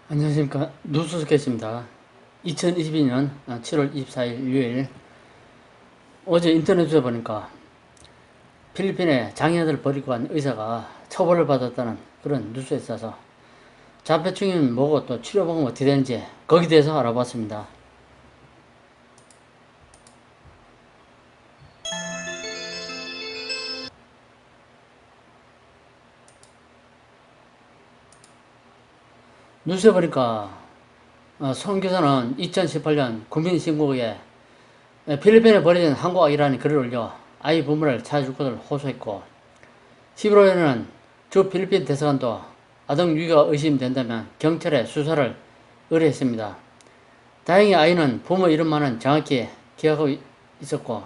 안녕하십니까. 뉴스스케치입니다. 2022년 7월 24일 일요일. 어제 인터넷에 보니까 필리핀에 장애인을 버리고 간 의사가 처벌을 받았다는 그런 뉴스에 있어서 자폐증이면 뭐고 또 치료 방법 어떻게 되는지 거기에 대해서 알아봤습니다. 뉴스에 보니까 송 교사는 2018년 국민신고에 필리핀에 버려진 한국 아이라는 글을 올려 아이 부모를 찾아줄 것을 호소했고, 11월에는 주 필리핀 대사관도 아동 유기가 의심된다면 경찰에 수사를 의뢰했습니다. 다행히 아이는 부모 이름만은 정확히 기억하고 있었고,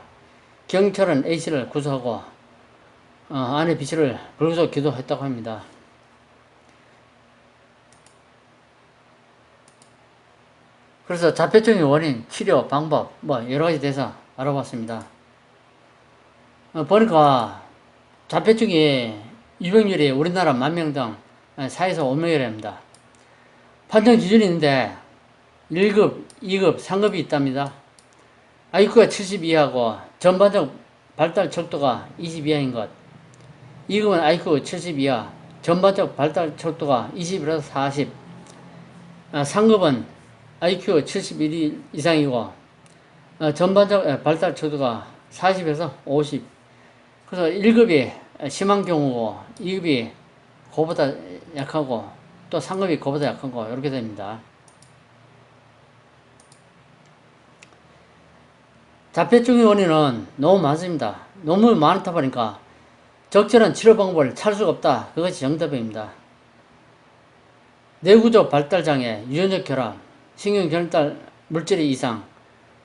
경찰은 A씨를 구속하고 아내 B씨를 불구속 기소했다고 합니다. 그래서 자폐증의 원인, 치료, 방법 여러가지 대해서 알아봤습니다. 보니까 자폐증이 유병률이 우리나라 10,000명 4에서 5명이랍니다. 판정 기준이 있는데 1급, 2급, 3급이 있답니다. IQ가 70 이하고 전반적 발달 척도가 20 이하인 것. 2급은 IQ 70 이하, 전반적 발달 척도가 20에서 40. 3급은 IQ 71 이상이고 전반적 발달 척도가 40에서 50. 그래서 1급이 심한 경우고 2급이 그보다 약하고 또 3급이 그보다 약한 거 이렇게 됩니다. 자폐증의 원인은 너무 많습니다. 너무 많다 보니까 적절한 치료 방법을 찾을 수가 없다. 그것이 정답입니다. 뇌구조 발달장애, 유전적 결함, 신경전달 물질의 이상,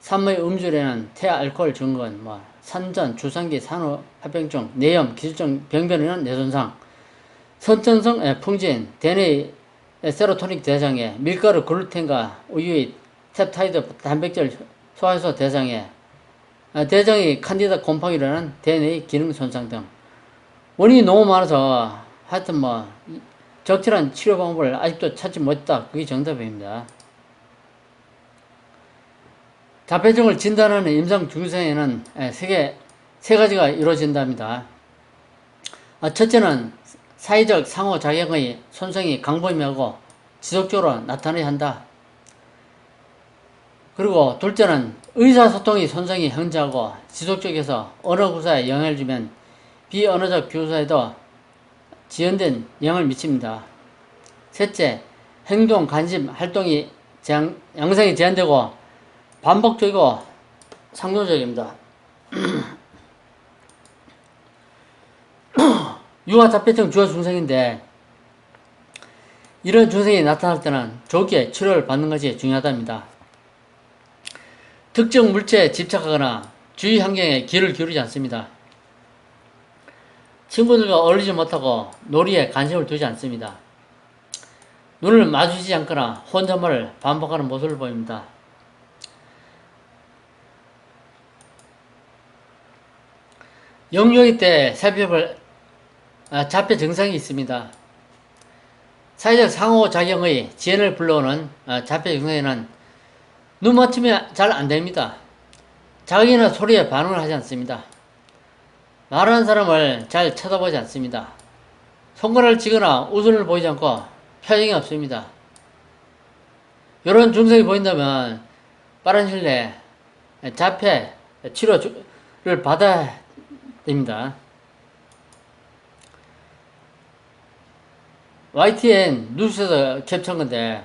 산모의 음주에는 태알코올 증후군, 산전, 주상기, 산후합병증, 뇌염, 기술적 병변에는 뇌손상, 선천성 풍진, 대뇌 세로토닉 대장애, 밀가루 글루텐과 우유의 펩타이드 단백질 소화효소 대장애, 대장의 칸디다 곰팡이라는 대뇌의 기능 손상 등 원인이 너무 많아서 하여튼 적절한 치료 방법을 아직도 찾지 못했다. 그게 정답입니다. 자폐증을 진단하는 임상 중성에는 세 가지가 이루어진답니다. 첫째는 사회적 상호작용의 손상이 강보임하고 지속적으로 나타나야 한다. 그리고 둘째는 의사소통의 손상이 현저하고 지속적에서 언어 구사에 영향을 주면 비언어적 교사에도 지연된 영향을 미칩니다. 셋째, 행동, 관심, 활동이 양상이 제한되고 반복적이고 상도적입니다. 유아 자폐증 주요 증상인데 이런 증상이 나타날 때는 조기에 치료를 받는 것이 중요하답니다. 특정 물체에 집착하거나 주위 환경에 귀를 기울이지 않습니다. 친구들과 어울리지 못하고 놀이에 관심을 두지 않습니다. 눈을 마주치지 않거나 혼잣말을 반복하는 모습을 보입니다. 영유아기 때 살펴볼 자폐 증상이 있습니다. 사회적 상호작용의 지연을 불러오는 자폐 증상에는 눈맞춤이 잘 안됩니다. 자극이나 소리에 반응을 하지 않습니다. 말하는 사람을 잘 쳐다보지 않습니다. 손가락을 쥐거나 웃음을 보이지 않고 표정이 없습니다. 이런 증상이 보인다면 빠른 시일 내에 자폐 치료를 받아야 됩니다. YTN 뉴스에서 캡처한 건데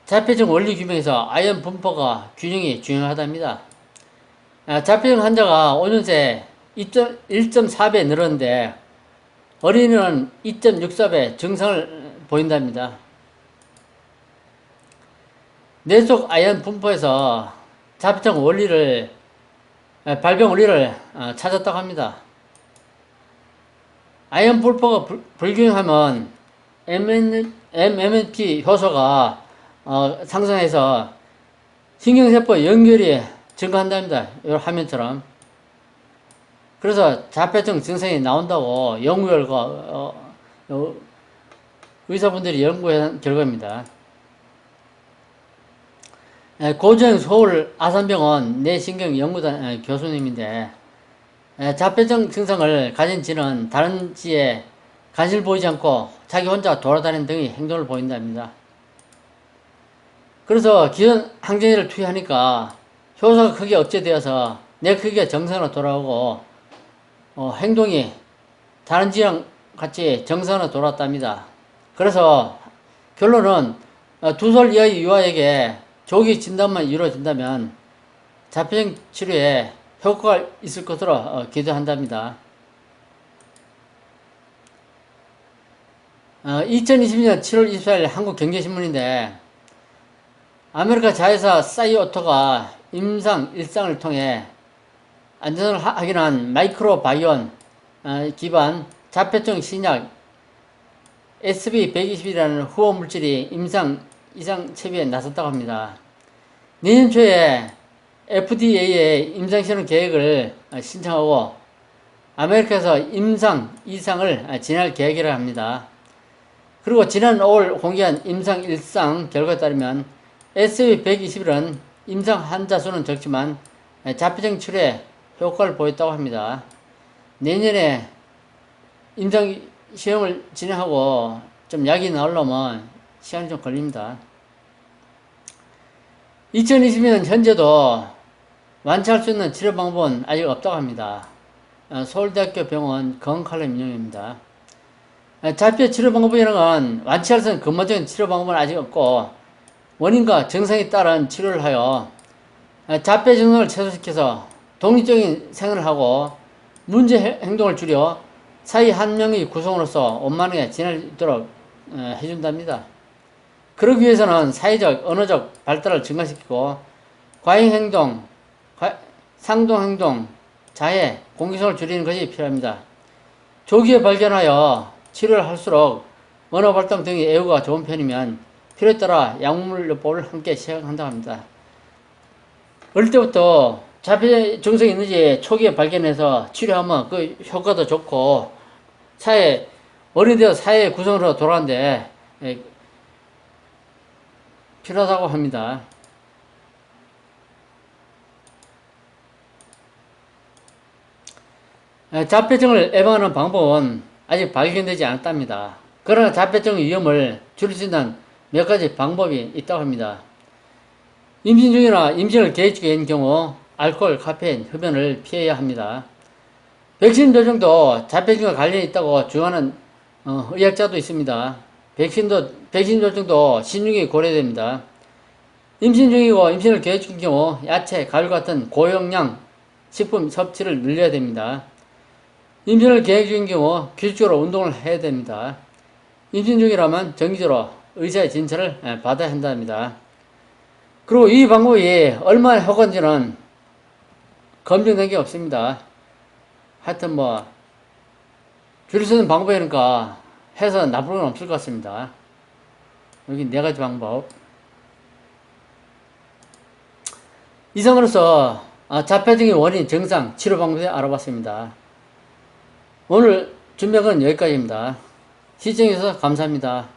자폐증 원리 규명에서 아연 분포가 균형이 중요하답니다. 자폐증 환자가 5년 새에 1.4배 늘었는데 어린이는 2.64배 증상을 보인답니다. 뇌 속 아연 분포에서 자폐증 원리를 발병 원리를 찾았다고 합니다. 아연 분포가 불균형하면 MMP 효소가 상승해서 신경세포 연결이 증가한답니다. 이 화면처럼. 그래서 자폐증 증상이 나온다고 연구 결과 의사분들이 연구한 결과입니다. 고정 서울 아산병원 뇌신경연구단 교수님인데, 자폐증 증상을 가진 쥐는 다른 쥐에 관심을 보이지 않고 자기 혼자 돌아다니는 등의 행동을 보인답니다. 그래서 기존 항생제를 투여하니까 효소가 크게 억제되어서 뇌 크기가 정상으로 돌아오고 행동이 다른 쥐랑 같이 정상으로 돌아왔답니다. 그래서 결론은 2살 이하의 유아에게 조기 진단만 이루어진다면 자폐증 치료에 효과가 있을 것으로 기대한답니다. 2022년 7월 24일 한국경제신문인데, 아메리카 자회사 사이오토가 임상 일상을 통해 안전을 확인한 마이크로바이온 기반 자폐증 신약 SB120이라는 후보 물질이 임상 이상 채비에 나섰다고 합니다. 내년 초에 FDA에 임상실험 계획을 신청하고 아메리카에서 임상 이상을 진행할 계획이라 합니다. 그리고 지난 5월 공개한 임상 일상 결과에 따르면 SB121은 임상 환자 수는 적지만 자폐증 치료에 효과를 보였다고 합니다. 내년에 임상 시험을 진행하고 좀 약이 나오려면 시간이 좀 걸립니다. 2020년 현재도 완치할 수 있는 치료 방법은 아직 없다고 합니다. 서울대학교 병원 건강칼럼 인용입니다. 자폐 치료 방법이라는 건 완치할 수 있는 근본적인 치료 방법은 아직 없고, 원인과 증상에 따른 치료를 하여 자폐 증상을 최소시켜서 독립적인 생활을 하고 문제 행동을 줄여 사회 한 명의 구성으로서 원만하게 지낼 수 있도록 해준답니다. 그러기 위해서는 사회적, 언어적 발달을 증가시키고 과잉행동, 상동행동, 자해, 공격성을 줄이는 것이 필요합니다. 조기에 발견하여 치료를 할수록 언어 발달 등의 애호가 좋은 편이면 필요에 따라 약물요법을 함께 시행한다고 합니다. 어릴 때부터 자폐 증상이 있는지 초기에 발견해서 치료하면 그 효과도 좋고 어른이 되어 사회 구성으로 돌아가는데 필요하다고 합니다. 자폐증을 예방하는 방법은 아직 발견되지 않았답니다. 그러나 자폐증의 위험을 줄일 수 있는 몇 가지 방법이 있다고 합니다. 임신 중이나 임신을 계획 중인 경우 알코올, 카페인, 흡연을 피해야 합니다. 백신 접종도 자폐증과 관련이 있다고 주장하는 의학자도 있습니다. 백신 접종도 신중히 고려됩니다. 임신 중이고 임신을 계획 중인 경우 야채, 과일 같은 고용량 식품 섭취를 늘려야 됩니다. 임신을 계획 중인 경우 규칙적으로 운동을 해야 됩니다. 임신 중이라면 정기적으로 의사의 진찰을 받아야 한답니다. 그리고 이 방법이 얼마나 효과인지는 검증된 게 없습니다. 하여튼 줄일 수 있는 방법이니까 해서 나쁜 건 없을 것 같습니다. 여기 4가지 방법. 이상으로서 자폐증의 원인, 증상, 치료 방법을 알아봤습니다. 오늘 준비한 건 여기까지입니다. 시청해주셔서 감사합니다.